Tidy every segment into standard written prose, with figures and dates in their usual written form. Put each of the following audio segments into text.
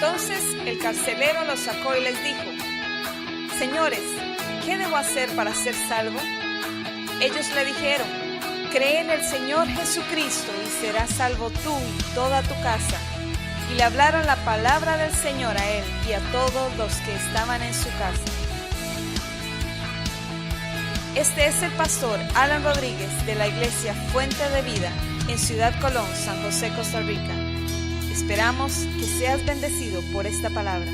Entonces el carcelero los sacó y les dijo: Señores, ¿qué debo hacer para ser salvo? Ellos le dijeron: Cree en el Señor Jesucristo y serás salvo tú y toda tu casa. Y le hablaron la palabra del Señor a él y a todos los que estaban en su casa. Este es el pastor Alan Rodríguez de la iglesia Fuente de Vida en Ciudad Colón, San José, Costa Rica. Esperamos que seas bendecido por esta palabra.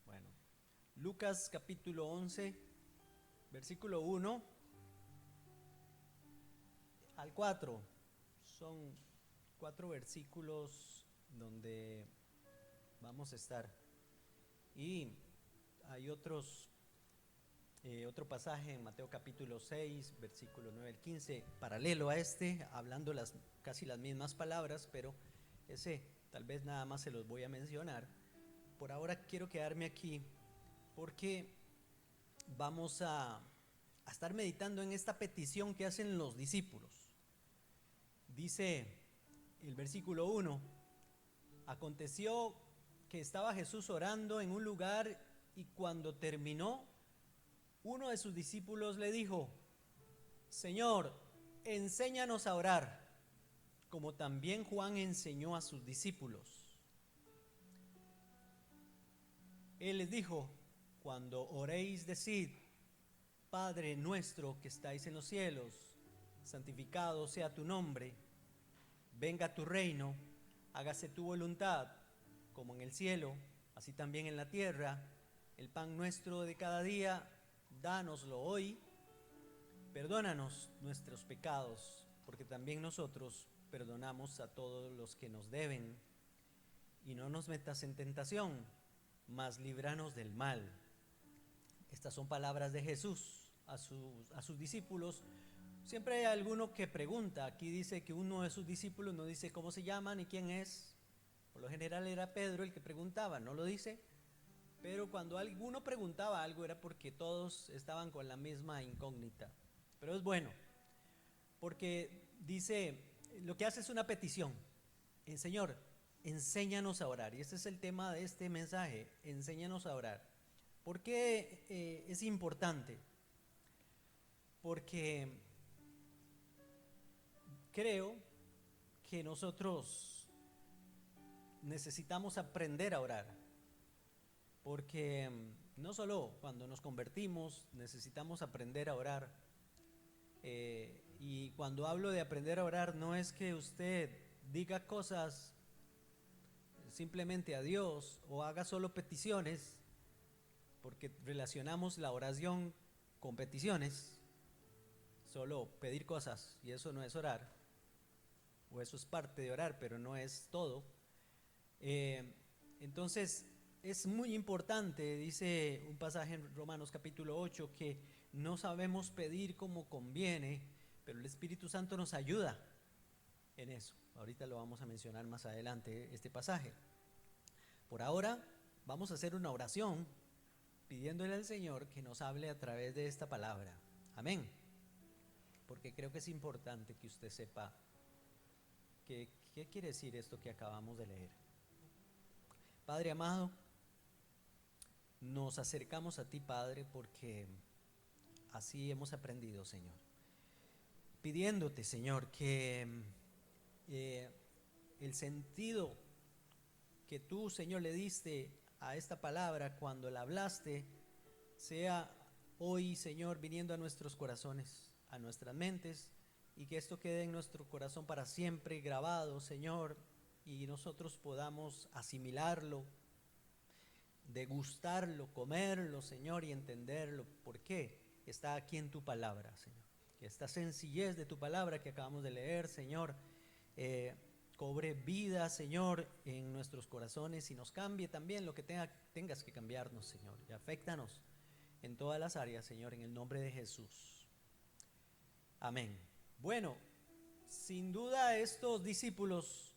Bueno, Lucas capítulo 11, versículo 1 al 4. Son 4 versículos donde vamos a estar. Y hay otro pasaje en Mateo capítulo 6, versículo 9 al 15, paralelo a este, hablando casi las mismas palabras, pero ese tal vez nada más se los voy a mencionar. Por ahora quiero quedarme aquí porque vamos a estar meditando en esta petición que hacen los discípulos. Dice el versículo 1: aconteció que estaba Jesús orando en un lugar y cuando terminó, uno de sus discípulos le dijo: Señor, enséñanos a orar, como también Juan enseñó a sus discípulos. Él les dijo: cuando oréis, decid: Padre nuestro que estáis en los cielos, santificado sea tu nombre, venga tu reino, hágase tu voluntad, como en el cielo, así también en la tierra. El pan nuestro de cada día, dánoslo hoy. Perdónanos nuestros pecados, porque también nosotros perdonamos a todos los que nos deben. Y no nos metas en tentación, mas líbranos del mal. Estas son palabras de Jesús a sus discípulos. Siempre hay alguno que pregunta. Aquí dice que uno de sus discípulos no dice cómo se llama ni quién es. Por lo general era Pedro el que preguntaba, no lo dice. Pero cuando alguno preguntaba algo era porque todos estaban con la misma incógnita. Pero es bueno, porque dice, lo que hace es una petición. Señor, enséñanos a orar. Y este es el tema de este mensaje: enséñanos a orar. ¿Por qué es importante? Porque creo que nosotros necesitamos aprender a orar. Porque no solo cuando nos convertimos necesitamos aprender a orar. Y cuando hablo de aprender a orar, no es que usted diga cosas simplemente a Dios o haga solo peticiones, porque relacionamos la oración con peticiones, solo pedir cosas, y eso no es orar, o eso es parte de orar, pero no es todo. Entonces es muy importante, dice un pasaje en Romanos capítulo 8, que no sabemos pedir como conviene, pero el Espíritu Santo nos ayuda en eso. Ahorita lo vamos a mencionar más adelante, este pasaje. Por ahora vamos a hacer una oración pidiéndole al Señor que nos hable a través de esta palabra. Amén. Porque creo que es importante que usted sepa qué quiere decir esto que acabamos de leer. Padre amado, nos acercamos a ti, Padre, porque así hemos aprendido, Señor. Pidiéndote, Señor, que el sentido que tú, Señor, le diste a esta palabra cuando la hablaste, sea hoy, Señor, viniendo a nuestros corazones, a nuestras mentes, y que esto quede en nuestro corazón para siempre grabado, Señor, y nosotros podamos asimilarlo, degustarlo, comerlo, Señor, y entenderlo. ¿Por qué? Está aquí en tu palabra, Señor. Que esta sencillez de tu palabra que acabamos de leer, Señor, cobre vida, Señor, en nuestros corazones y nos cambie también lo que tengas que cambiarnos, Señor. Y aféctanos en todas las áreas, Señor, en el nombre de Jesús. Amén. Bueno, sin duda estos discípulos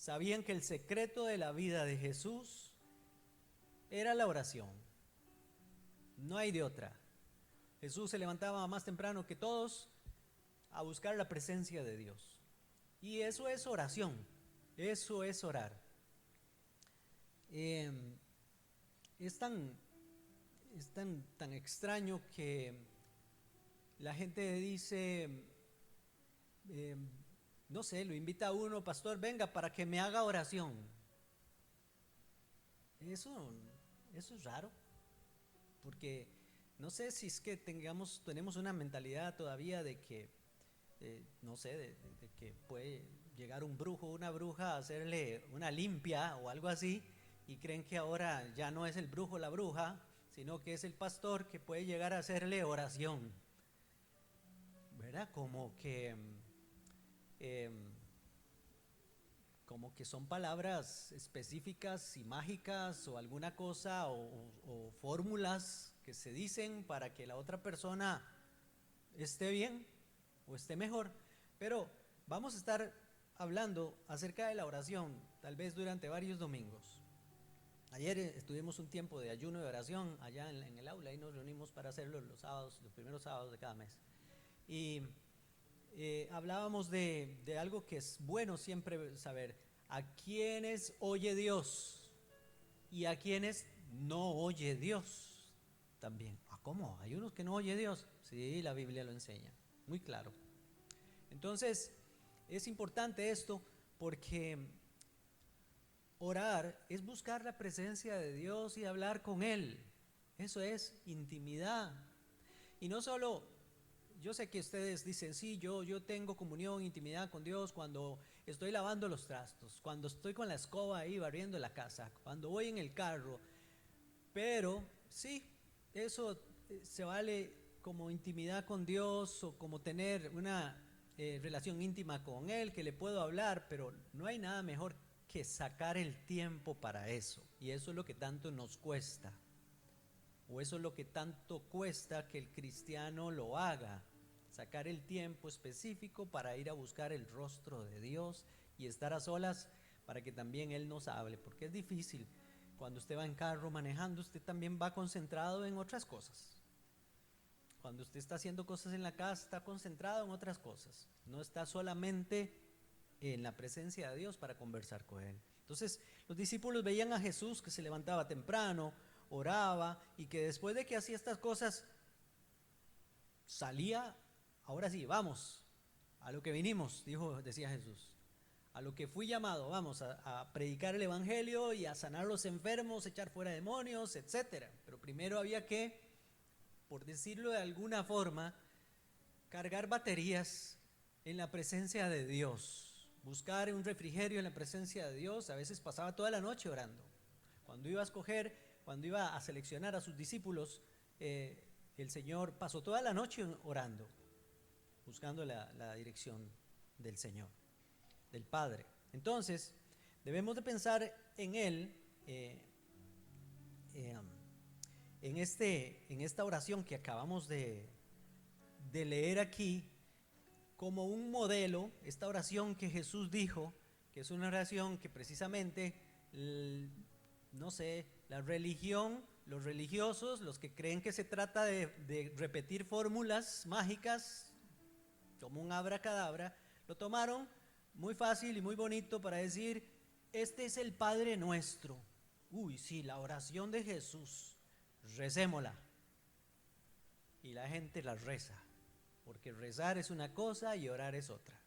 sabían que el secreto de la vida de Jesús era la oración. No hay de otra. Jesús se levantaba más temprano que todos a buscar la presencia de Dios. Y eso es oración, eso es orar. Es tan extraño que la gente dice, no sé, lo invita a uno, pastor, venga para que me haga oración. Eso es raro, porque no sé si es que tenemos una mentalidad todavía de que, no sé, de que puede llegar un brujo o una bruja a hacerle una limpia o algo así, y creen que ahora ya no es el brujo o la bruja, sino que es el pastor que puede llegar a hacerle oración, ¿verdad? Como que son palabras específicas y mágicas o alguna cosa o fórmulas que se dicen para que la otra persona esté bien o esté mejor. Pero vamos a estar hablando acerca de la oración, tal vez durante varios domingos. Ayer tuvimos un tiempo de ayuno y oración allá en el aula y nos reunimos para hacerlo los sábados, los primeros sábados de cada mes. Y hablábamos de algo que es bueno siempre saber: a quienes oye Dios y a quienes no oye Dios también. ¿Cómo? ¿Hay unos que no oye Dios? Sí, la Biblia lo enseña, muy claro. Entonces, es importante esto porque orar es buscar la presencia de Dios y hablar con Él. Eso es intimidad. Y no solo, yo sé que ustedes dicen, sí, yo tengo comunión, intimidad con Dios cuando estoy lavando los trastos, cuando estoy con la escoba ahí barriendo la casa, cuando voy en el carro. Pero sí, eso se vale como intimidad con Dios o como tener una relación íntima con Él, que le puedo hablar, pero no hay nada mejor que sacar el tiempo para eso. Y eso es lo que tanto nos cuesta, o eso es lo que tanto cuesta que el cristiano lo haga, sacar el tiempo específico para ir a buscar el rostro de Dios y estar a solas para que también Él nos hable, porque es difícil. Cuando usted va en carro manejando, usted también va concentrado en otras cosas. Cuando usted está haciendo cosas en la casa, está concentrado en otras cosas. No está solamente en la presencia de Dios para conversar con Él. Entonces, los discípulos veían a Jesús que se levantaba temprano, oraba, y que después de que hacía estas cosas, salía, ahora sí, vamos, a lo que vinimos, decía Jesús. A lo que fui llamado, vamos a predicar el evangelio y a sanar los enfermos, echar fuera demonios, etcétera. Pero primero había que, por decirlo de alguna forma, cargar baterías en la presencia de Dios, buscar un refrigerio en la presencia de Dios. A veces pasaba toda la noche orando. Cuando iba a seleccionar a sus discípulos, el Señor pasó toda la noche orando, buscando la dirección del Señor, del Padre. Entonces, debemos de pensar en Él, en esta oración que acabamos de leer aquí, como un modelo. Esta oración que Jesús dijo, que es una oración que precisamente, no sé, la religión, los religiosos, los que creen que se trata de repetir fórmulas mágicas, como un abracadabra, lo tomaron muy fácil y muy bonito para decir, este es el Padre Nuestro. Uy, sí, la oración de Jesús, recémosla. Y la gente la reza, porque rezar es una cosa y orar es otra,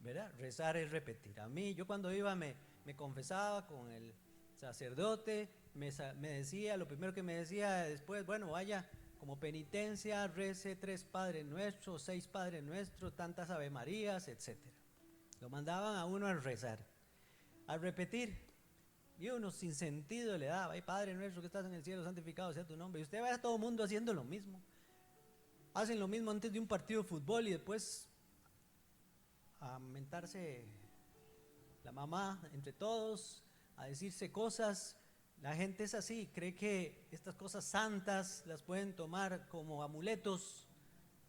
¿verdad? Rezar es repetir. Yo cuando iba me confesaba con el sacerdote, me decía, lo primero que me decía después, bueno, vaya, como penitencia, rece 3 Padres Nuestros, 6 Padres Nuestros, tantas Ave Marías, etcétera. Lo mandaban a uno a rezar, a repetir, y uno sin sentido le daba, ay, Padre Nuestro que estás en el cielo, santificado sea tu nombre. Y usted ve a todo el mundo haciendo lo mismo. Hacen lo mismo antes de un partido de fútbol y después a mentarse la mamá entre todos, a decirse cosas. La gente es así, cree que estas cosas santas las pueden tomar como amuletos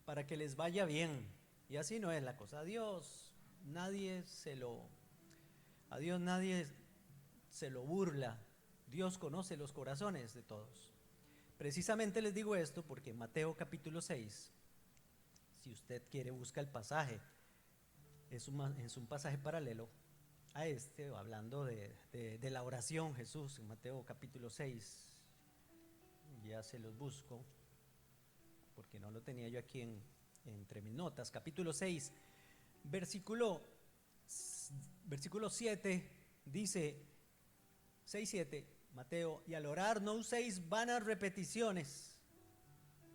para que les vaya bien. Y así no es la cosa. A Dios nadie se lo A Dios nadie se lo burla. Dios conoce los corazones de todos. Precisamente les digo esto porque en Mateo capítulo 6, si usted quiere busca el pasaje, es un pasaje paralelo a este, hablando de la oración Jesús en Mateo capítulo 6. Ya se los busco porque no lo tenía yo aquí entre mis notas. Capítulo 6, versículo 7 dice, 6:7, Mateo: y al orar no uséis vanas repeticiones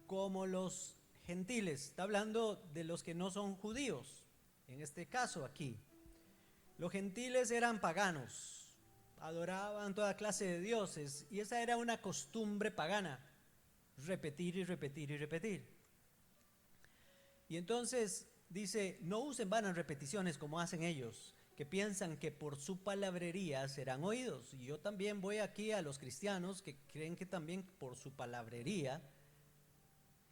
como los gentiles. Está hablando de los que no son judíos, en este caso aquí. Los gentiles eran paganos, adoraban toda clase de dioses, y esa era una costumbre pagana, repetir y repetir y repetir. Y entonces dice: no usen vanas repeticiones como hacen ellos, que piensan que por su palabrería serán oídos. Y yo también voy aquí a los cristianos que creen que también por su palabrería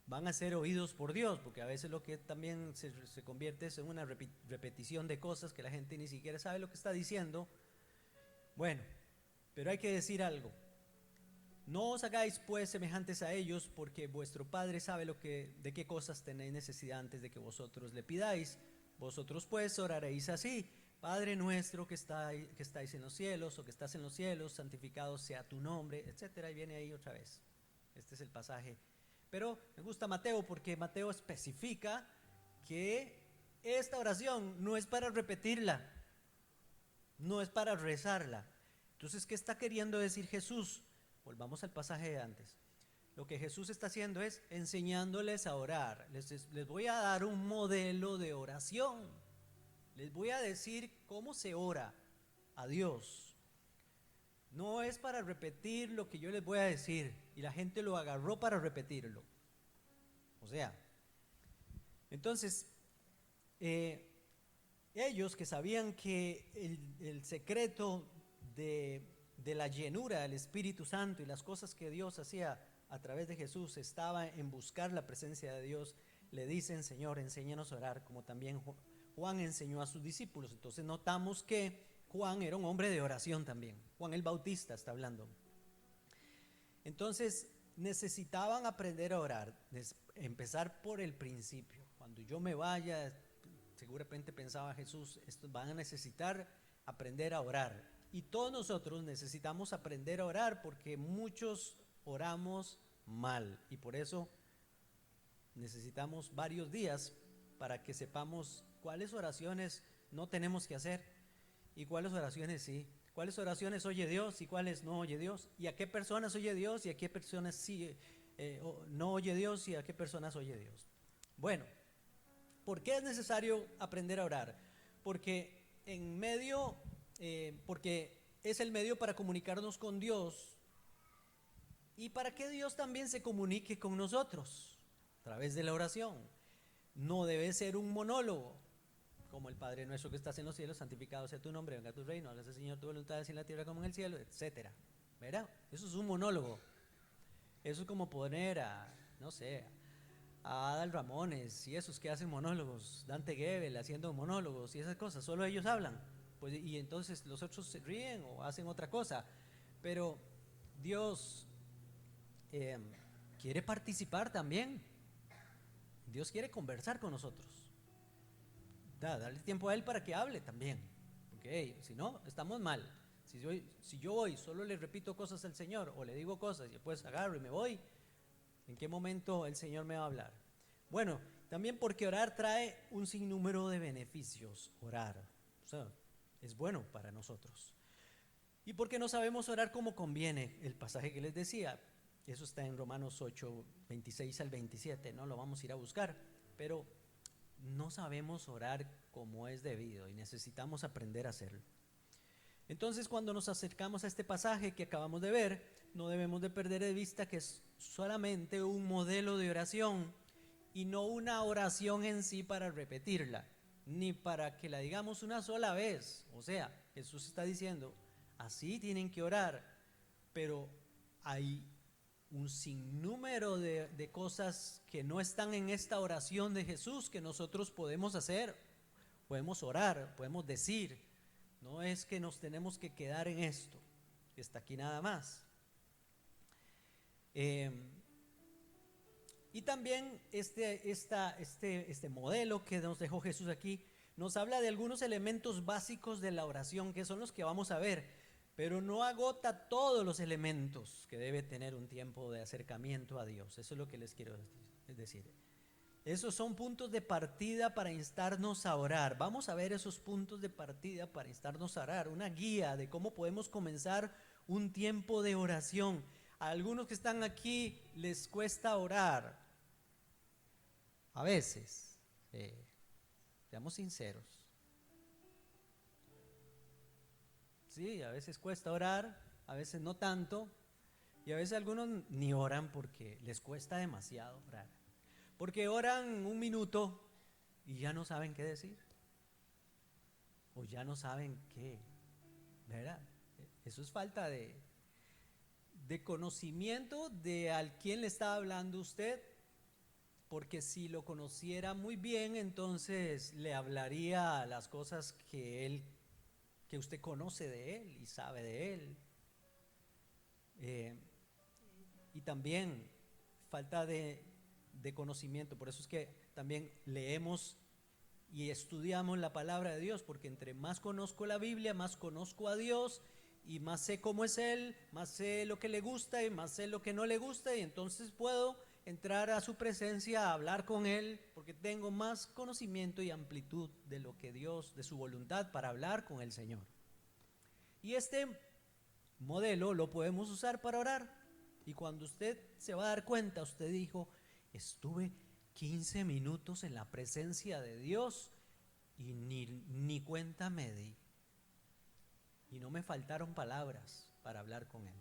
van a ser oídos por Dios, porque a veces lo que también se convierte es en una repetición de cosas que la gente ni siquiera sabe lo que está diciendo. Bueno, pero hay que decir algo: no os hagáis pues semejantes a ellos, porque vuestro Padre sabe de qué cosas tenéis necesidad antes de que vosotros le pidáis. Vosotros pues oraréis así: Padre nuestro que estáis en los cielos, o que estás en los cielos, santificado sea tu nombre, etcétera. Y viene ahí otra vez. Este es el pasaje. Pero me gusta Mateo porque Mateo especifica que esta oración no es para repetirla, no es para rezarla. Entonces, ¿qué está queriendo decir Jesús? Volvamos al pasaje de antes. Lo que Jesús está haciendo es enseñándoles a orar. Les voy a dar un modelo de oración. Les voy a decir cómo se ora a Dios. No es para repetir lo que yo les voy a decir, y la gente lo agarró para repetirlo. O sea, entonces, ellos que sabían que el secreto de la llenura del Espíritu Santo y las cosas que Dios hacía a través de Jesús estaba en buscar la presencia de Dios, le dicen: Señor, enséñanos a orar, como también Juan enseñó a sus discípulos. Entonces notamos que Juan era un hombre de oración también. Juan el Bautista está hablando. Entonces necesitaban aprender a orar, empezar por el principio. Cuando yo me vaya, seguramente pensaba Jesús, estos van a necesitar aprender a orar. Y todos nosotros necesitamos aprender a orar, porque muchos oramos mal, y por eso necesitamos varios días para que sepamos cuáles oraciones no tenemos que hacer y cuáles oraciones sí, cuáles oraciones oye Dios y cuáles no oye Dios, y a qué personas oye Dios y a qué personas sí, no oye Dios, y a qué personas oye Dios. Bueno, ¿por qué es necesario aprender a orar? Porque porque es el medio para comunicarnos con Dios y para que Dios también se comunique con nosotros a través de la oración. No debe ser un monólogo, como el Padre nuestro que estás en los cielos, santificado sea tu nombre, venga tu reino, hágase Señor tu voluntad, así en la tierra como en el cielo, etcétera. ¿Verdad? Eso es un monólogo. Eso es como poner no sé, a Adal Ramones y esos que hacen monólogos, Dante Gebel haciendo monólogos y esas cosas, solo ellos hablan, pues, y entonces los otros se ríen o hacen otra cosa. Pero Dios quiere participar también. Dios quiere conversar con nosotros. Darle tiempo a Él para que hable también, porque si no, estamos mal. Si yo voy, solo le repito cosas al Señor, o le digo cosas y después agarro y me voy, ¿en qué momento el Señor me va a hablar? Bueno, también porque orar trae un sinnúmero de beneficios. Orar, o sea, es bueno para nosotros. Y porque no sabemos orar como conviene. El pasaje que les decía, eso está en Romanos 8, 26 al 27, no lo vamos a ir a buscar, pero no sabemos orar como es debido y necesitamos aprender a hacerlo. Entonces, cuando nos acercamos a este pasaje que acabamos de ver, no debemos de perder de vista que es solamente un modelo de oración y no una oración en sí para repetirla, ni para que la digamos una sola vez. O sea, Jesús está diciendo, así tienen que orar, pero hay un sinnúmero de cosas que no están en esta oración de Jesús que nosotros podemos hacer, podemos orar, podemos decir. No es que nos tenemos que quedar en esto, que está aquí nada más. Y también este modelo que nos dejó Jesús aquí nos habla de algunos elementos básicos de la oración, que son los que vamos a ver, pero no agota todos los elementos que debe tener un tiempo de acercamiento a Dios. Eso es lo que les quiero decir. Esos son puntos de partida para instarnos a orar. Vamos a ver esos puntos de partida para instarnos a orar, una guía de cómo podemos comenzar un tiempo de oración. A algunos que están aquí les cuesta orar, a veces, seamos sinceros. Sí, a veces cuesta orar, a veces no tanto, y a veces algunos ni oran porque les cuesta demasiado orar. Porque oran un minuto y ya no saben qué decir, o ya no saben qué, ¿verdad? Eso es falta de conocimiento de al quién le está hablando usted, porque si lo conociera muy bien, entonces le hablaría las cosas que usted conoce de él y sabe de él. Y también falta de conocimiento. Por eso es que también leemos y estudiamos la palabra de Dios, porque entre más conozco la Biblia, más conozco a Dios y más sé cómo es Él, más sé lo que le gusta y más sé lo que no le gusta, y entonces puedo entrar a su presencia a hablar con Él, porque tengo más conocimiento y amplitud de lo que Dios, de su voluntad para hablar con el Señor. Y este modelo lo podemos usar para orar, y cuando usted se va a dar cuenta, usted dijo: estuve 15 minutos en la presencia de Dios y ni cuenta me di, y no me faltaron palabras para hablar con Él.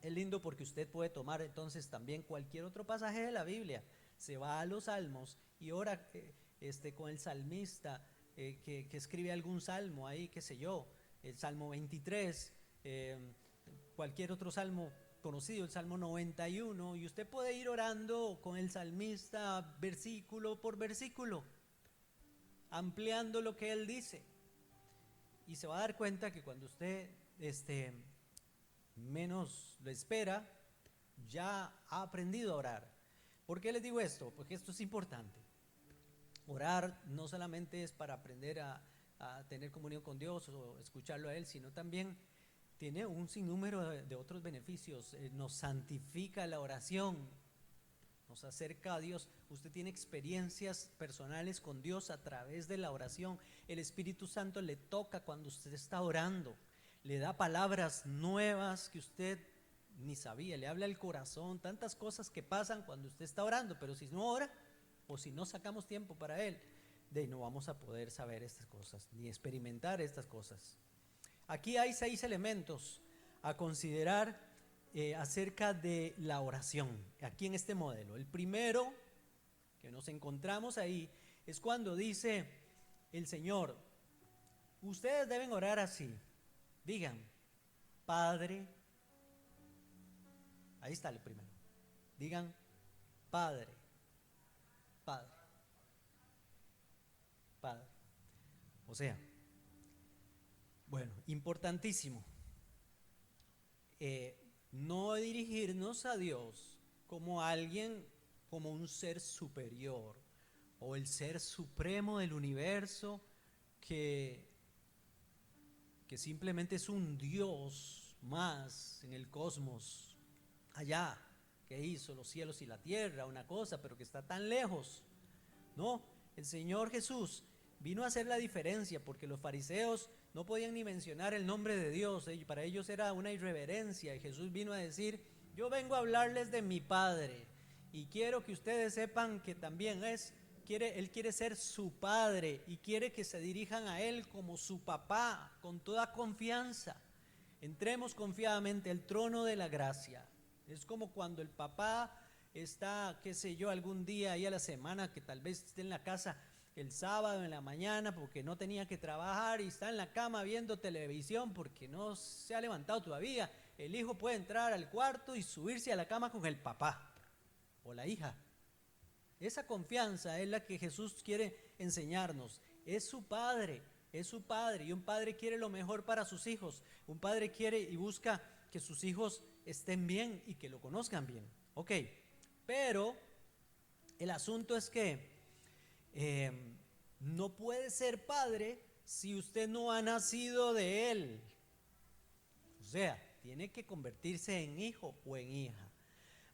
Es lindo porque usted puede tomar entonces también cualquier otro pasaje de la Biblia, se va a los salmos y ora con el salmista que escribe algún salmo ahí, qué sé yo, el Salmo 23, cualquier otro salmo conocido, el Salmo 91, y usted puede ir orando con el salmista versículo por versículo, ampliando lo que él dice, y se va a dar cuenta que cuando usted menos lo espera, ya ha aprendido a orar. ¿Por qué les digo esto? Porque esto es importante. Orar no solamente es para aprender a tener comunión con Dios o escucharlo a Él, sino también tiene un sinnúmero de otros beneficios. Nos santifica la oración, nos acerca a Dios. Usted tiene experiencias personales con Dios a través de la oración. El Espíritu Santo le toca cuando usted está orando, le da palabras nuevas que usted ni sabía, le habla al corazón, tantas cosas que pasan cuando usted está orando. Pero si no ora, o si no sacamos tiempo para Él, no vamos a poder saber estas cosas, ni experimentar estas cosas. Aquí hay 6 elementos a considerar acerca de la oración, aquí en este modelo. El primero que nos encontramos ahí es cuando dice el Señor: ustedes deben orar así, digan: Padre. Ahí está el primero, digan: Padre, Padre, Padre. O sea, bueno, importantísimo, no dirigirnos a Dios como alguien, como un ser superior o el ser supremo del universo que simplemente es un Dios más en el cosmos allá, que hizo los cielos y la tierra, una cosa, pero que está tan lejos. No, el Señor Jesús vino a hacer la diferencia, porque los fariseos no podían ni mencionar el nombre de Dios, para ellos era una irreverencia, y Jesús vino a decir: yo vengo a hablarles de mi Padre, y quiero que ustedes sepan que también Él quiere ser su Padre, y quiere que se dirijan a Él como su papá, con toda confianza. Entremos confiadamente al trono de la gracia. Es como cuando el papá está, qué sé yo, algún día ahí a la semana, que tal vez esté en la casa el sábado en la mañana porque no tenía que trabajar, y está en la cama viendo televisión porque no se ha levantado todavía. El hijo puede entrar al cuarto y subirse a la cama con el papá o la hija. Esa confianza es la que Jesús quiere enseñarnos. Es su Padre, es su padre, y un padre quiere lo mejor para sus hijos. Un padre quiere y busca que sus hijos estén bien y que lo conozcan bien. Ok, pero el asunto es que no puede ser padre si usted no ha nacido de él. O sea, tiene que convertirse en hijo o en hija.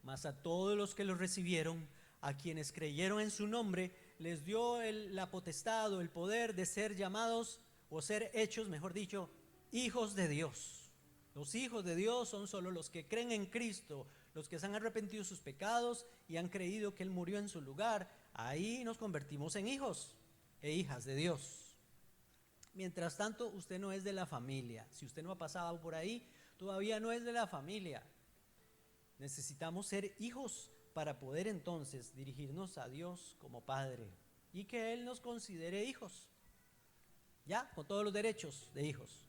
Mas a todos los que lo recibieron, a quienes creyeron en su nombre, les dio la potestad o el poder de ser llamados o ser hechos, mejor dicho, hijos de Dios. Los hijos de Dios son solo los que creen en Cristo, los que se han arrepentido de sus pecados y han creído que Él murió en su lugar. Ahí nos convertimos en hijos e hijas de Dios. Mientras tanto, usted no es de la familia. Si usted no ha pasado por ahí, todavía no es de la familia. Necesitamos ser hijos para poder entonces dirigirnos a Dios como Padre y que Él nos considere hijos, ya, con todos los derechos de hijos.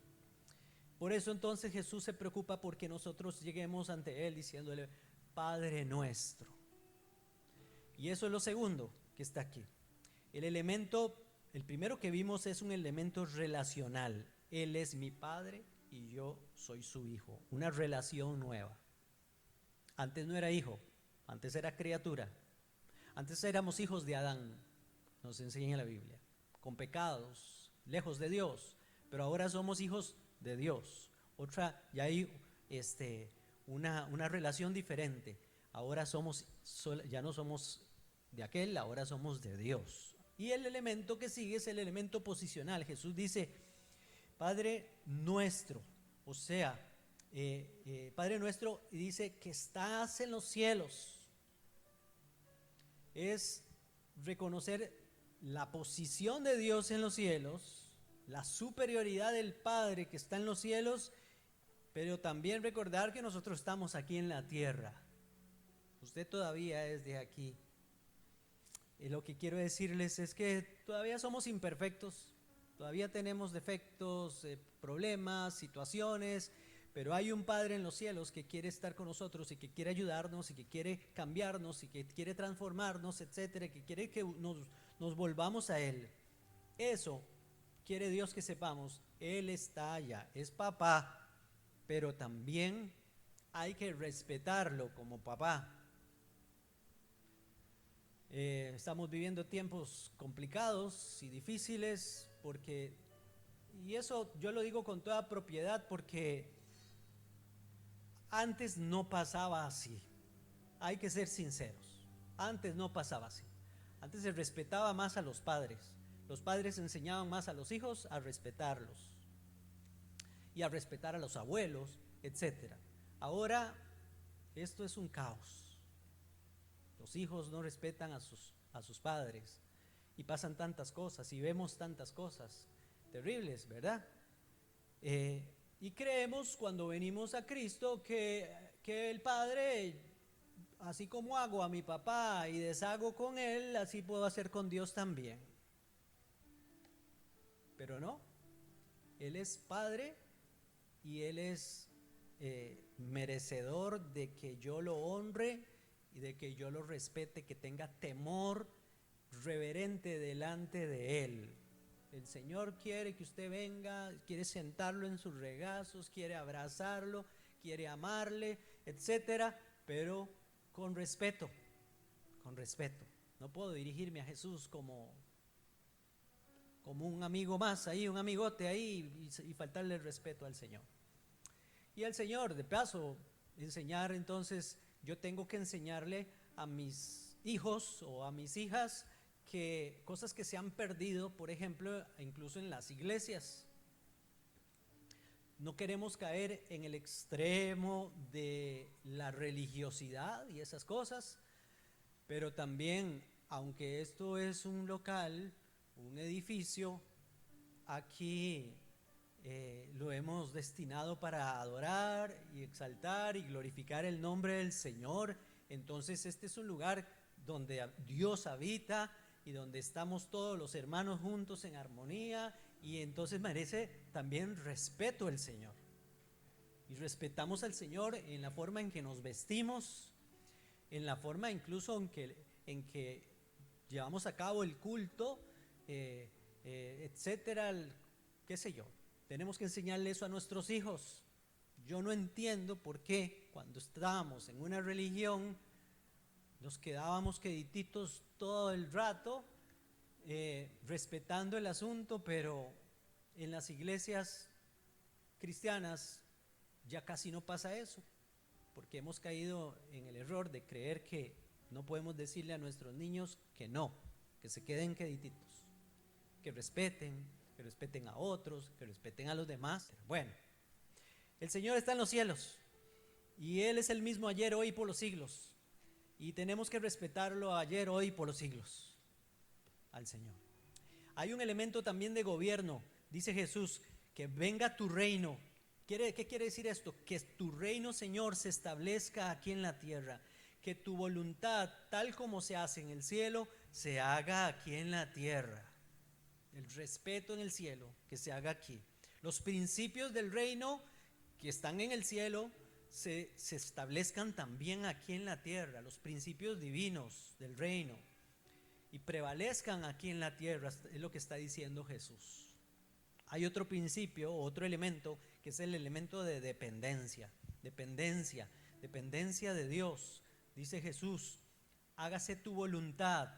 Por eso entonces Jesús se preocupa porque nosotros lleguemos ante Él diciéndole, Padre nuestro. Y eso es lo segundo que está aquí. El primero que vimos es un elemento relacional. Él es mi Padre y yo soy su hijo. Una relación nueva. Antes no era hijo, antes era criatura. Antes éramos hijos de Adán, nos enseña la Biblia, con pecados, lejos de Dios. Pero ahora somos hijos de Dios. Ya hay una relación diferente. Ahora ya no somos de aquel, ahora somos de Dios. Y el elemento que sigue es el elemento posicional. Jesús dice, Padre nuestro, o sea, Padre nuestro, y dice que estás en los cielos. Es reconocer la posición de Dios en los cielos, la superioridad del Padre que está en los cielos, pero también recordar que nosotros estamos aquí en la tierra. Usted todavía es de aquí. Y lo que quiero decirles es que todavía somos imperfectos, todavía tenemos defectos, problemas, situaciones, pero hay un Padre en los cielos que quiere estar con nosotros y que quiere ayudarnos y que quiere cambiarnos y que quiere transformarnos, etcétera, que quiere que nos volvamos a Él. Eso quiere Dios que sepamos. Él está allá, es papá, pero también hay que respetarlo como papá. Estamos viviendo tiempos complicados y difíciles y eso yo lo digo con toda propiedad porque antes no pasaba así. Hay que ser sinceros. Antes no pasaba así. Antes se respetaba más a los padres. Los padres enseñaban más a los hijos a respetarlos y a respetar a los abuelos, etcétera. Ahora esto es un caos. Los hijos no respetan a sus padres y pasan tantas cosas y vemos tantas cosas terribles, ¿verdad? Y creemos cuando venimos a Cristo que el Padre, así como hago a mi papá y deshago con Él, así puedo hacer con Dios también. Pero no, Él es Padre y Él es merecedor de que yo lo honre y de que yo lo respete, que tenga temor reverente delante de Él. El Señor quiere que usted venga, quiere sentarlo en sus regazos, quiere abrazarlo, quiere amarle, etcétera, pero con respeto, con respeto. No puedo dirigirme a Jesús como un amigo más ahí, un amigote ahí y faltarle el respeto al Señor. Y al Señor, de paso, enseñar entonces, yo tengo que enseñarle a mis hijos o a mis hijas que cosas que se han perdido, por ejemplo, incluso en las iglesias. No queremos caer en el extremo de la religiosidad y esas cosas, pero también, aunque esto es un local, un edificio, aquí lo hemos destinado para adorar y exaltar y glorificar el nombre del Señor. Entonces este es un lugar donde Dios habita y donde estamos todos los hermanos juntos en armonía, y entonces merece también respeto el Señor. Y respetamos al Señor en la forma en que nos vestimos, en la forma incluso en que llevamos a cabo el culto, etcétera, qué sé yo, tenemos que enseñarle eso a nuestros hijos. Yo no entiendo por qué cuando estábamos en una religión nos quedábamos quedititos todo el rato, respetando el asunto, pero en las iglesias cristianas ya casi no pasa eso, porque hemos caído en el error de creer que no podemos decirle a nuestros niños que no, que se queden quedititos, que respeten a otros, que respeten a los demás. Bueno, el Señor está en los cielos y Él es el mismo ayer, hoy y por los siglos, y tenemos que respetarlo ayer, hoy y por los siglos, al Señor. Hay un elemento también de gobierno, dice Jesús, que venga tu reino. ¿Qué quiere decir esto? Que tu reino, Señor, se establezca aquí en la tierra, que tu voluntad, tal como se hace en el cielo, se haga aquí en la tierra. El respeto en el cielo, que se haga aquí. Los principios del reino que están en el cielo se establezcan también aquí en la tierra, los principios divinos del reino, y prevalezcan aquí en la tierra, es lo que está diciendo Jesús. Hay otro principio, otro elemento, que es el elemento de dependencia de Dios. Dice Jesús, hágase tu voluntad,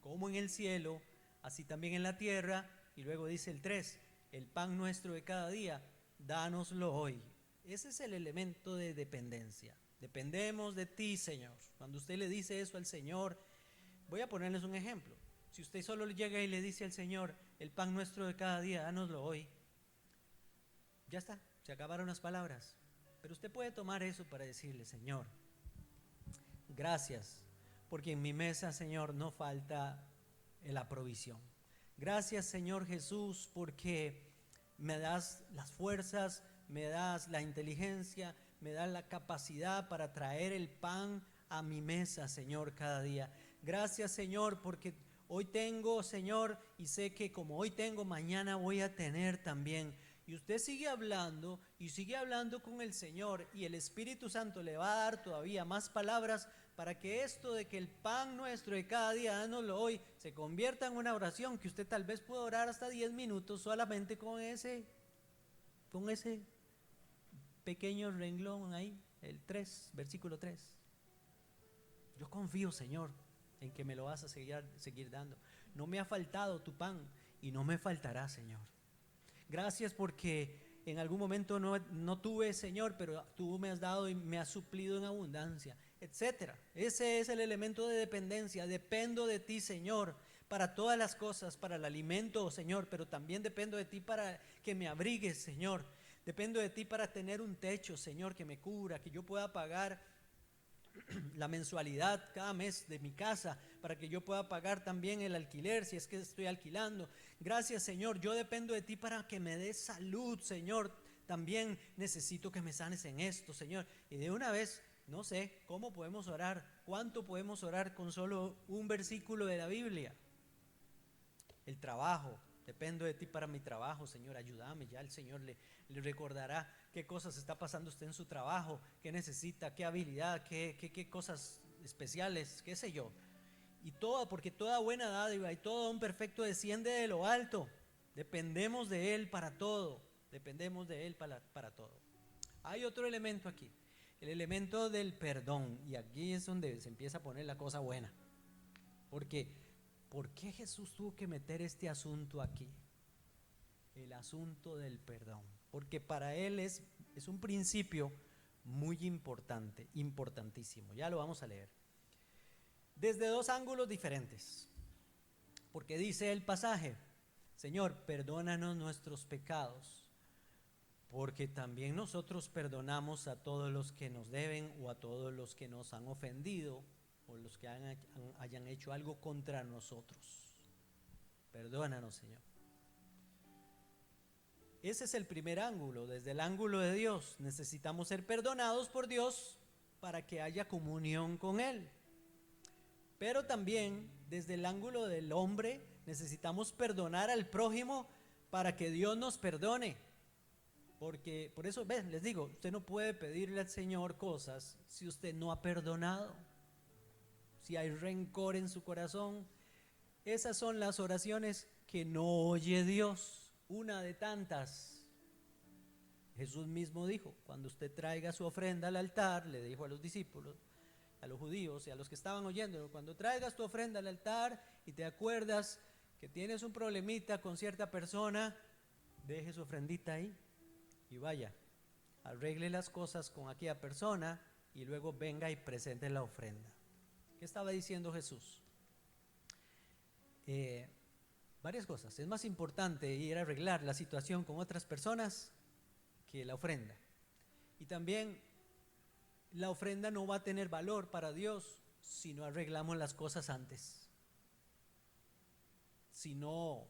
como en el cielo, así también en la tierra. Y luego dice el 3, el pan nuestro de cada día, dánoslo hoy. Ese es el elemento de dependencia. Dependemos de ti, Señor. Cuando usted le dice eso al Señor, voy a ponerles un ejemplo. Si usted solo llega y le dice al Señor, el pan nuestro de cada día, dánoslo hoy, ya está, se acabaron las palabras. Pero usted puede tomar eso para decirle, Señor, gracias, porque en mi mesa, Señor, no falta la provisión. Gracias, Señor Jesús, porque me das las fuerzas, me das la inteligencia, me das la capacidad para traer el pan a mi mesa, Señor, cada día. Gracias, Señor, porque hoy tengo, Señor, y sé que como hoy tengo, mañana voy a tener también. Y usted sigue hablando y sigue hablando con el Señor, y el Espíritu Santo le va a dar todavía más palabras para que esto de que el pan nuestro de cada día, dánoslo hoy, se convierta en una oración que usted tal vez pueda orar hasta 10 minutos solamente con ese pequeño renglón ahí, el 3, versículo 3. Yo confío, Señor, en que me lo vas a seguir dando. No me ha faltado tu pan y no me faltará, Señor. Gracias porque en algún momento no tuve, Señor, pero tú me has dado y me has suplido en abundancia, etcétera. Ese es el elemento de dependencia. Dependo de ti, Señor, para todas las cosas, para el alimento, Señor, pero también dependo de ti para que me abrigues, Señor. Dependo de ti para tener un techo, Señor, que me cubra, que yo pueda pagar la mensualidad cada mes de mi casa, para que yo pueda pagar también el alquiler si es que estoy alquilando. Gracias, Señor, yo dependo de ti para que me des salud, Señor. También necesito que me sanes en esto, Señor. Y de una vez, no sé cómo podemos orar, cuánto podemos orar con solo un versículo de la Biblia. El trabajo, dependo de ti para mi trabajo, Señor, ayúdame. Ya el Señor le recordará qué cosas está pasando usted en su trabajo, qué necesita, qué habilidad, qué cosas especiales, qué sé yo. Y todo, porque toda buena dádiva y todo don perfecto desciende de lo alto. Dependemos de Él para todo. Dependemos de Él para todo. Hay otro elemento aquí, el elemento del perdón. Y aquí es donde se empieza a poner la cosa buena. Porque, ¿por qué Jesús tuvo que meter este asunto aquí? El asunto del perdón. Porque para Él es un principio muy importante, importantísimo. Ya lo vamos a leer. Desde dos ángulos diferentes. Porque dice el pasaje, Señor, perdónanos nuestros pecados, porque también nosotros perdonamos a todos los que nos deben o a todos los que nos han ofendido o los que hayan hecho algo contra nosotros. Perdónanos, Señor. Ese es el primer ángulo. Desde el ángulo de Dios, necesitamos ser perdonados por Dios para que haya comunión con Él. Pero también desde el ángulo del hombre necesitamos perdonar al prójimo para que Dios nos perdone. Porque por eso, les digo, usted no puede pedirle al Señor cosas si usted no ha perdonado. Si hay rencor en su corazón, esas son las oraciones que no oye Dios. una de tantas. Jesús mismo dijo, cuando usted traiga su ofrenda al altar, le dijo a los discípulos, a los judíos y a los que estaban oyendo, cuando traigas tu ofrenda al altar y te acuerdas que tienes un problemita con cierta persona, deje su ofrendita ahí y vaya, arregle las cosas con aquella persona y luego venga y presente la ofrenda. ¿Qué estaba diciendo Jesús? Varias cosas. Es más importante ir a arreglar la situación con otras personas que la ofrenda. Y también la ofrenda no va a tener valor para Dios si no arreglamos las cosas antes. Si no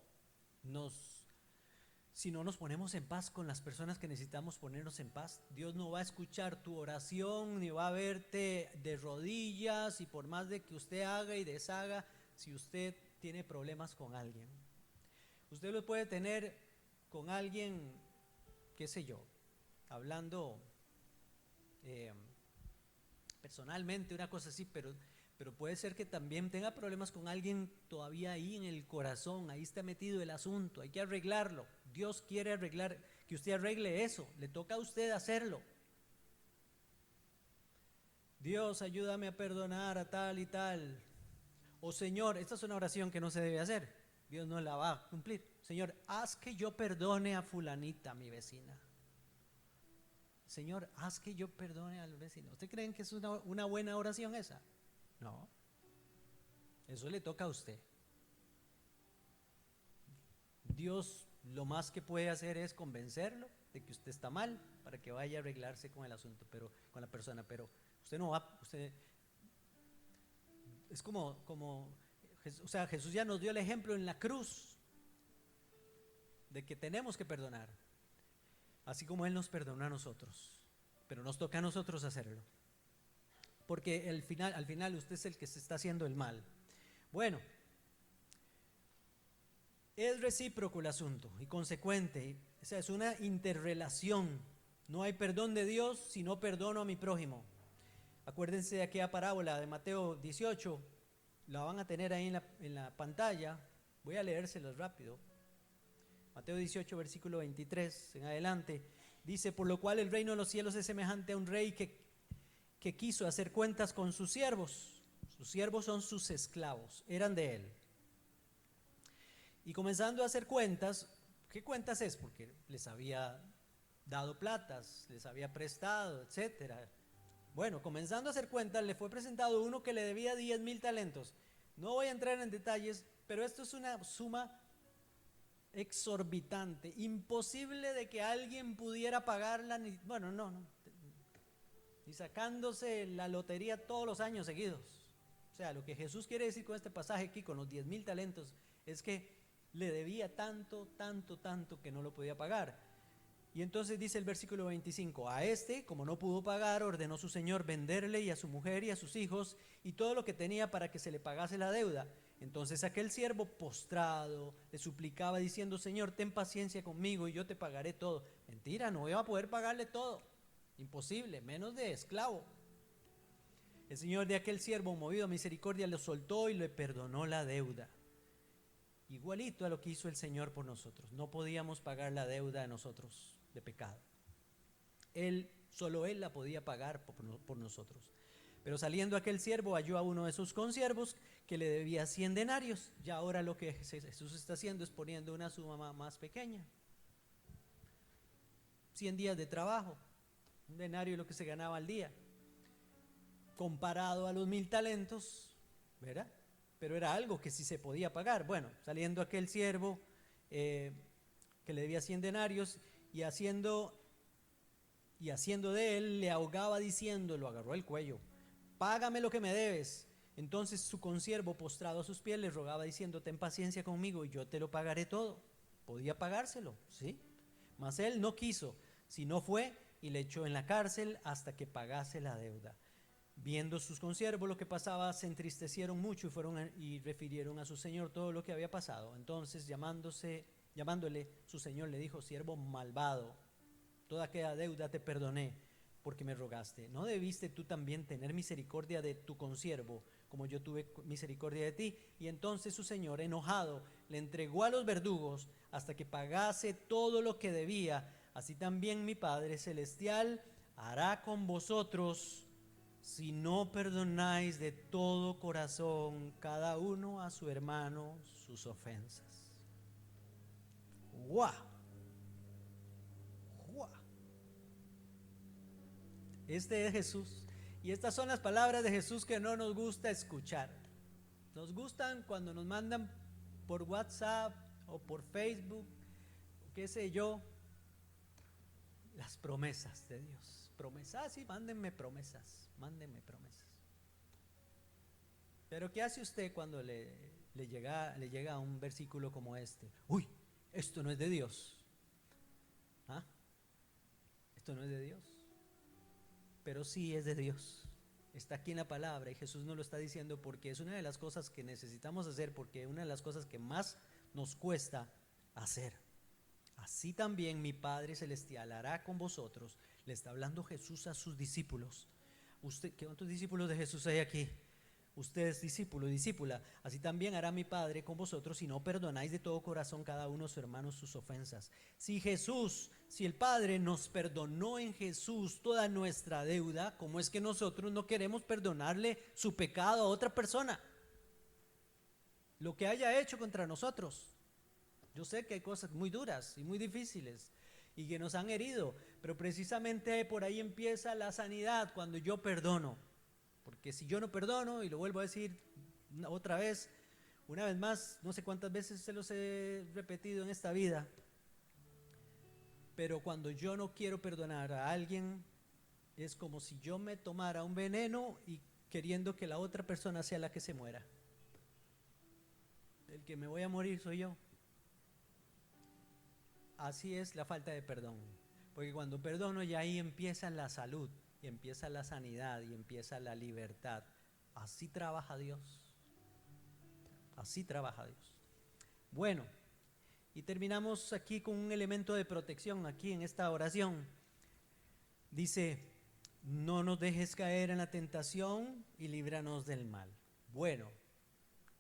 nos ponemos en paz con las personas que necesitamos ponernos en paz, Dios no va a escuchar tu oración, ni va a verte de rodillas, y por más de que usted haga y deshaga, si usted tiene problemas con alguien. Usted lo puede tener con alguien, qué sé yo, hablando personalmente, una cosa así, pero puede ser que también tenga problemas con alguien todavía ahí en el corazón, ahí está metido el asunto, hay que arreglarlo. Dios quiere arreglar, que usted arregle eso, le toca a usted hacerlo. Dios, ayúdame a perdonar a tal y tal. O Señor, esta es una oración que no se debe hacer, Dios no la va a cumplir. Señor, haz que yo perdone a fulanita, mi vecina. Señor, haz que yo perdone al vecino. ¿Usted creen que es una buena oración esa? No, eso le toca a usted. Dios lo más que puede hacer es convencerlo de que usted está mal para que vaya a arreglarse con el asunto, pero con la persona, pero usted no va, usted es como o sea, Jesús ya nos dio el ejemplo en la cruz de que tenemos que perdonar, así como Él nos perdonó a nosotros, pero nos toca a nosotros hacerlo. Porque al final usted es el que se está haciendo el mal. Bueno, es recíproco el asunto y consecuente, o sea, es una interrelación. No hay perdón de Dios si no perdono a mi prójimo. Acuérdense de aquella parábola de Mateo 18, la van a tener ahí en la pantalla, voy a leérselos rápido. Mateo 18, versículo 23 en adelante, dice, por lo cual el reino de los cielos es semejante a un rey que quiso hacer cuentas con sus siervos. Sus siervos son sus esclavos, eran de él. Y comenzando a hacer cuentas, ¿qué cuentas es? Porque les había dado platas, les había prestado, etcétera. Bueno, comenzando a hacer cuentas, le fue presentado uno que le debía 10,000 talentos. No voy a entrar en detalles, pero esto es una suma exorbitante, imposible de que alguien pudiera pagarla, ni sacándose la lotería todos los años seguidos. O sea, lo que Jesús quiere decir con este pasaje aquí, con los 10,000 talentos, es que le debía tanto que no lo podía pagar. Y entonces dice el versículo 25, a este, como no pudo pagar, ordenó su señor venderle y a su mujer y a sus hijos y todo lo que tenía para que se le pagase la deuda. Entonces aquel siervo postrado le suplicaba diciendo, Señor, ten paciencia conmigo y yo te pagaré todo. Mentira, no voy a poder pagarle todo, imposible, menos de esclavo. El señor de aquel siervo, movido a misericordia, lo soltó y le perdonó la deuda. Igualito a lo que hizo el Señor por nosotros. No podíamos pagar la deuda de nosotros de pecado. Solo Él la podía pagar por nosotros. Pero saliendo aquel siervo halló a uno de sus consiervos que le debía 100 denarios. Ya ahora lo que Jesús está haciendo es poniendo una suma más pequeña. 100 días de trabajo, un denario es lo que se ganaba al día. Comparado a los 1,000 talentos, ¿verdad? Pero era algo que sí se podía pagar. Bueno, saliendo aquel siervo que le debía 100 denarios y haciendo de él, le ahogaba diciendo, lo agarró el cuello, págame lo que me debes. Entonces su consiervo, postrado a sus pies, le rogaba diciendo, ten paciencia conmigo y yo te lo pagaré todo. Podía pagárselo, ¿sí? Mas él no quiso, sino fue y le echó en la cárcel hasta que pagase la deuda. Viendo sus consiervos lo que pasaba, se entristecieron mucho y fueron y refirieron a su señor todo lo que había pasado. Entonces llamándole su señor le dijo, siervo malvado, toda aquella deuda te perdoné porque me rogaste. ¿No debiste tú también tener misericordia de tu consiervo, como yo tuve misericordia de ti. Y entonces su señor, enojado, le entregó a los verdugos hasta que pagase todo lo que debía. Así también mi Padre Celestial hará con vosotros si no perdonáis de todo corazón cada uno a su hermano sus ofensas. ¡Guau! ¡Guau! Este es Jesús. Y estas son las palabras de Jesús que no nos gusta escuchar. Nos gustan cuando nos mandan por WhatsApp o por Facebook, qué sé yo, las promesas de Dios. Promesas, sí, mándenme promesas, mándenme promesas. Pero ¿qué hace usted cuando le llega un versículo como este? Uy, esto no es de Dios. ¿Ah? Esto no es de Dios. Pero sí es de Dios. Está aquí en la palabra y Jesús nos lo está diciendo porque es una de las cosas que necesitamos hacer, porque es una de las cosas que más nos cuesta hacer. Así también mi Padre Celestial hará con vosotros. Le está hablando Jesús a sus discípulos. ¿Cuántos discípulos de Jesús hay aquí? Usted es discípulo, discípula. Así también hará mi Padre con vosotros si no perdonáis de todo corazón cada uno a su hermano sus ofensas. Si el Padre nos perdonó en Jesús toda nuestra deuda, ¿cómo es que nosotros no queremos perdonarle su pecado a otra persona? Lo que haya hecho contra nosotros. Yo sé que hay cosas muy duras y muy difíciles y que nos han herido, pero precisamente por ahí empieza la sanidad, cuando yo perdono. Porque si yo no perdono, y lo vuelvo a decir otra vez, una vez más, no sé cuántas veces se los he repetido en esta vida, pero cuando yo no quiero perdonar a alguien, es como si yo me tomara un veneno y queriendo que la otra persona sea la que se muera. El que me voy a morir soy yo. Así es la falta de perdón, porque cuando perdono ya ahí empieza la salud, y empieza la sanidad, y empieza la libertad. Así trabaja Dios, así trabaja Dios. Bueno, y terminamos aquí con un elemento de protección, aquí en esta oración. Dice, no nos dejes caer en la tentación y líbranos del mal. Bueno,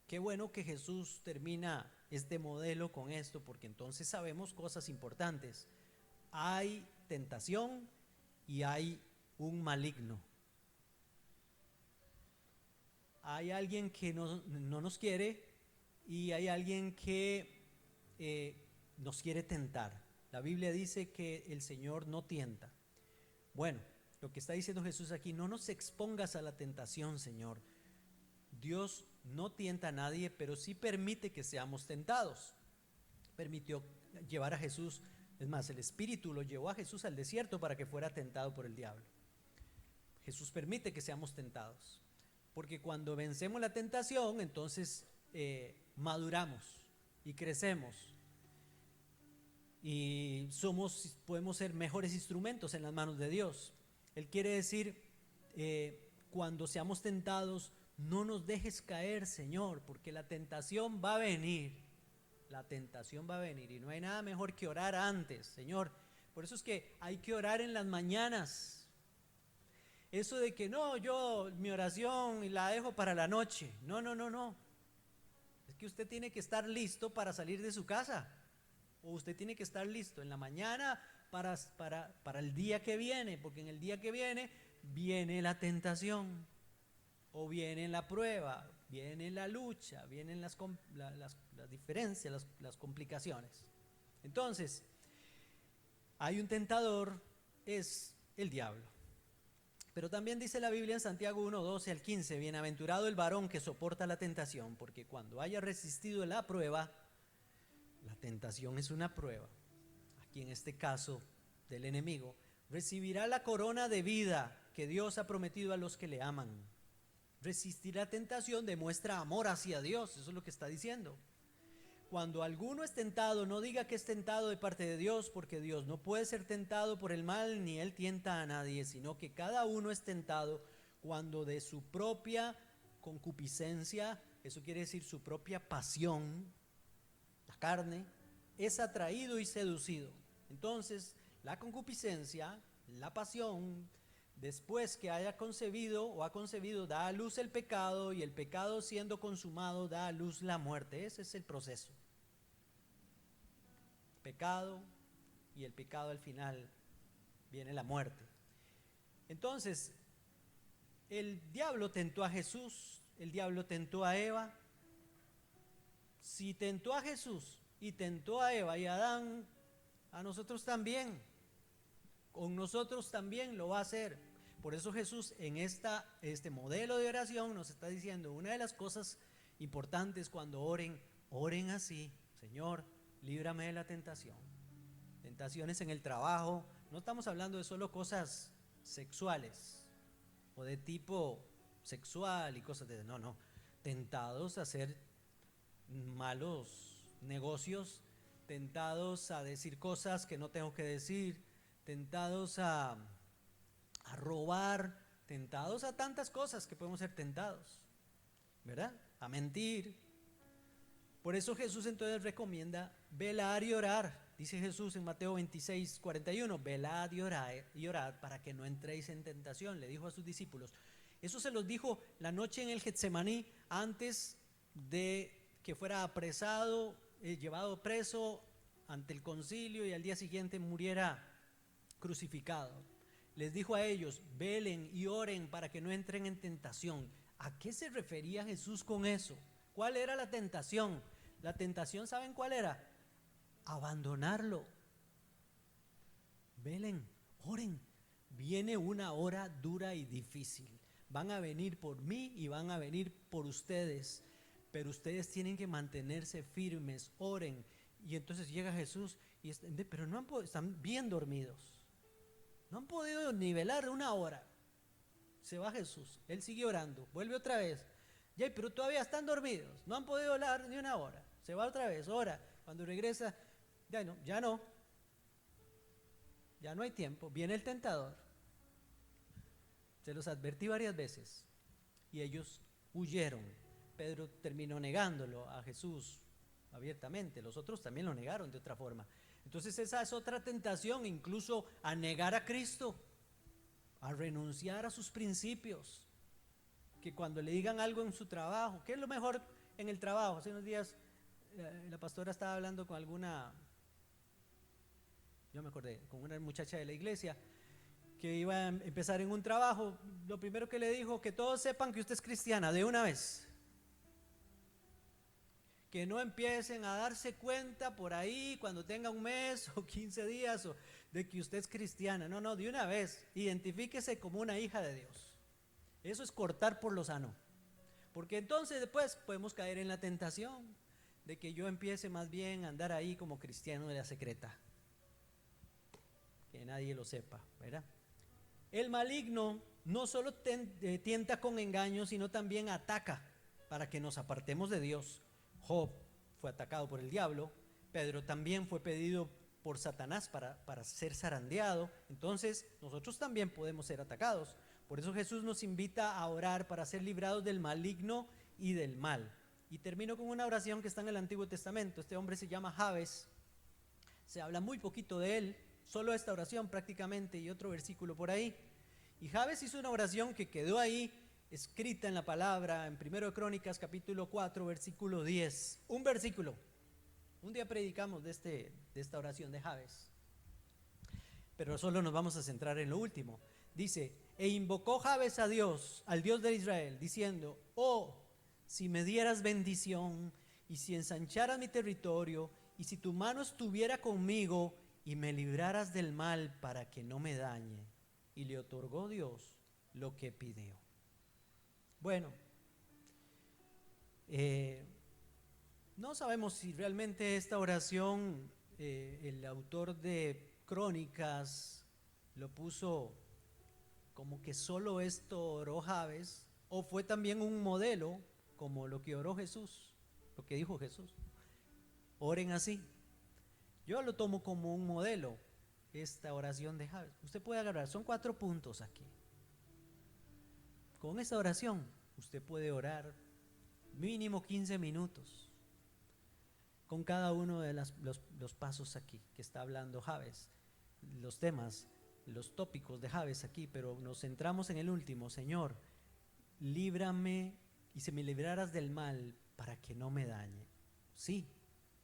qué bueno que Jesús termina este modelo con esto, porque entonces sabemos cosas importantes. Hay tentación y hay un maligno. Hay alguien que no nos quiere y hay alguien que nos quiere tentar. La Biblia dice que el Señor no tienta. Bueno, lo que está diciendo Jesús aquí, no nos expongas a la tentación, Señor. Dios no tienta a nadie, pero sí permite que seamos tentados. Permitió llevar a Jesús, es más, el Espíritu lo llevó a Jesús al desierto para que fuera tentado por el diablo. Jesús permite que seamos tentados, porque cuando vencemos la tentación, entonces maduramos y crecemos y podemos ser mejores instrumentos en las manos de Dios. Él quiere decir, cuando seamos tentados, no nos dejes caer, Señor, porque la tentación va a venir. La tentación va a venir y no hay nada mejor que orar antes, Señor. Por eso es que hay que orar en las mañanas. Eso de que no, yo mi oración la dejo para la noche. No. Es que usted tiene que estar listo para salir de su casa. O usted tiene que estar listo en la mañana para el día que viene, porque en el día que viene la tentación. O viene la prueba, viene la lucha, vienen las diferencias, las complicaciones. Entonces, hay un tentador, es el diablo. Pero también dice la Biblia en Santiago 1:12 al 15, bienaventurado el varón que soporta la tentación, porque cuando haya resistido la prueba, la tentación es una prueba, aquí en este caso del enemigo, recibirá la corona de vida que Dios ha prometido a los que le aman. Resistir la tentación demuestra amor hacia Dios, eso es lo que está diciendo. Cuando alguno es tentado, no diga que es tentado de parte de Dios, porque Dios no puede ser tentado por el mal, ni Él tienta a nadie, sino que cada uno es tentado cuando de su propia concupiscencia, eso quiere decir su propia pasión, la carne, es atraído y seducido. Entonces, la concupiscencia, la pasión, Después que haya concebido o ha concebido, da a luz el pecado, y el pecado siendo consumado da a luz la muerte. Ese es el proceso. Pecado, y el pecado al final viene la muerte. Entonces, el diablo tentó a Jesús, el diablo tentó a Eva. Si tentó a Jesús y tentó a Eva y a Adán, a nosotros también, con nosotros también lo va a hacer. Por eso Jesús en este modelo de oración nos está diciendo, una de las cosas importantes cuando oren, oren así: Señor, líbrame de la tentación. Tentaciones en el trabajo, no estamos hablando de solo cosas sexuales o de tipo sexual y cosas de... No, tentados a hacer malos negocios, tentados a decir cosas que no tengo que decir, tentados a robar, tentados a tantas cosas que podemos ser tentados, ¿verdad? A mentir. Por eso Jesús entonces recomienda velar y orar. Dice Jesús en Mateo 26:41, velad y orad para que no entréis en tentación, le dijo a sus discípulos. Eso se los dijo la noche en el Getsemaní, antes de que fuera apresado, llevado preso ante el concilio y al día siguiente muriera crucificado. Les dijo a ellos, velen y oren para que no entren en tentación. ¿A qué se refería Jesús con eso? ¿Cuál era la tentación? La tentación, ¿saben cuál era? Abandonarlo. Velen, oren. Viene una hora dura y difícil. Van a venir por mí y van a venir por ustedes, pero ustedes tienen que mantenerse firmes, oren. Y entonces llega Jesús y pero no están bien dormidos. No han podido nivelar una hora. Se va Jesús, él sigue orando, vuelve otra vez. Ya, pero todavía están dormidos, no han podido orar ni una hora. Se va otra vez, ora. Cuando regresa, ya no hay tiempo. Viene el tentador. Se los advertí varias veces y ellos huyeron. Pedro terminó negándolo a Jesús abiertamente, los otros también lo negaron de otra forma. Entonces esa es otra tentación, incluso a negar a Cristo, a renunciar a sus principios. Que cuando le digan algo en su trabajo, ¿qué es lo mejor en el trabajo? Hace unos días la pastora estaba hablando con con una muchacha de la iglesia que iba a empezar en un trabajo. Lo primero que le dijo, que todos sepan que usted es cristiana de una vez. Que no empiecen a darse cuenta por ahí cuando tenga un mes o 15 días de que usted es cristiana. No, de una vez, identifíquese como una hija de Dios. Eso es cortar por lo sano, porque entonces después podemos caer en la tentación de que yo empiece más bien a andar ahí como cristiano de la secreta, que nadie lo sepa, ¿verdad? El maligno no solo tienta con engaño, sino también ataca para que nos apartemos de Dios. Job fue atacado por el diablo, Pedro también fue pedido por Satanás para ser zarandeado. Entonces nosotros también podemos ser atacados. Por eso Jesús nos invita a orar para ser librados del maligno y del mal. Y termino con una oración que está en el Antiguo Testamento. Este hombre se llama Jabes, se habla muy poquito de él, solo esta oración prácticamente y otro versículo por ahí. Y Jabes hizo una oración que quedó ahí escrita en la palabra en 1 de Crónicas capítulo 4 versículo 10. Un versículo. Un día predicamos de esta oración de Jabes, pero solo nos vamos a centrar en lo último. Dice, e invocó Jabes a Dios, al Dios de Israel, diciendo, oh, si me dieras bendición y si ensancharas mi territorio y si tu mano estuviera conmigo y me libraras del mal para que no me dañe. Y le otorgó Dios lo que pidió. Bueno, no sabemos si realmente esta oración el autor de Crónicas lo puso como que solo esto oró Jabes, o fue también un modelo como lo que oró Jesús, lo que dijo Jesús. Oren así. Yo lo tomo como un modelo, esta oración de Jabes. Usted puede agarrar, son 4 puntos aquí. Con esta oración usted puede orar mínimo 15 minutos con cada uno de los pasos aquí que está hablando Jabes, los temas: los tópicos de Jabes aquí, pero nos centramos en el último. Señor, líbrame, y si me libraras del mal, para que no me dañe. Sí,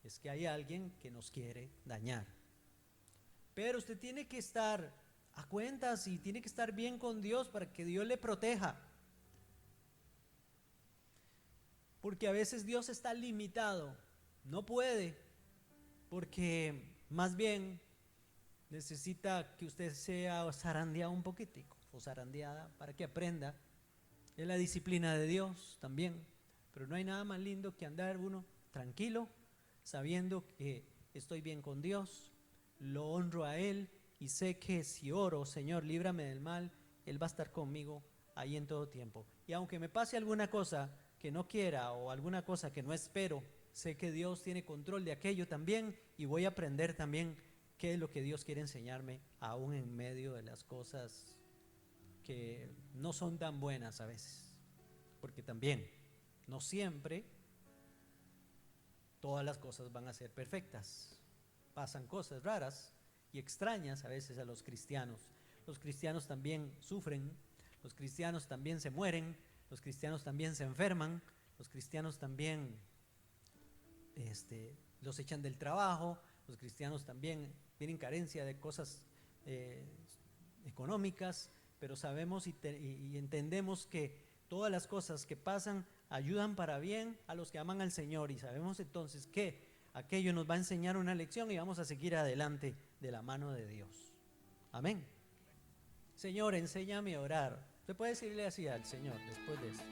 es que hay alguien que nos quiere dañar, pero usted tiene que estar a cuentas y tiene que estar bien con Dios para que Dios le proteja, porque a veces Dios está limitado, no puede, porque más bien necesita que usted sea zarandeado un poquitico o zarandeada para que aprenda. Es la disciplina de Dios también, pero no hay nada más lindo que andar uno tranquilo, sabiendo que estoy bien con Dios, lo honro a Él y sé que si oro, Señor, líbrame del mal, Él va a estar conmigo ahí en todo tiempo. Y aunque me pase alguna cosa que no quiera o alguna cosa que no espero, sé que Dios tiene control de aquello también y voy a aprender también qué es lo que Dios quiere enseñarme aún en medio de las cosas que no son tan buenas a veces, porque también no siempre todas las cosas van a ser perfectas, pasan cosas raras y extrañas a veces a los cristianos. Los cristianos también sufren, los cristianos también se mueren, los cristianos también se enferman, los cristianos también los echan del trabajo, los cristianos también tienen carencia de cosas económicas, pero sabemos y entendemos que todas las cosas que pasan ayudan para bien a los que aman al Señor, y sabemos entonces que aquello nos va a enseñar una lección y vamos a seguir adelante de la mano de Dios. Amén. Señor, enséñame a orar. Usted puede decirle así al Señor después de esto.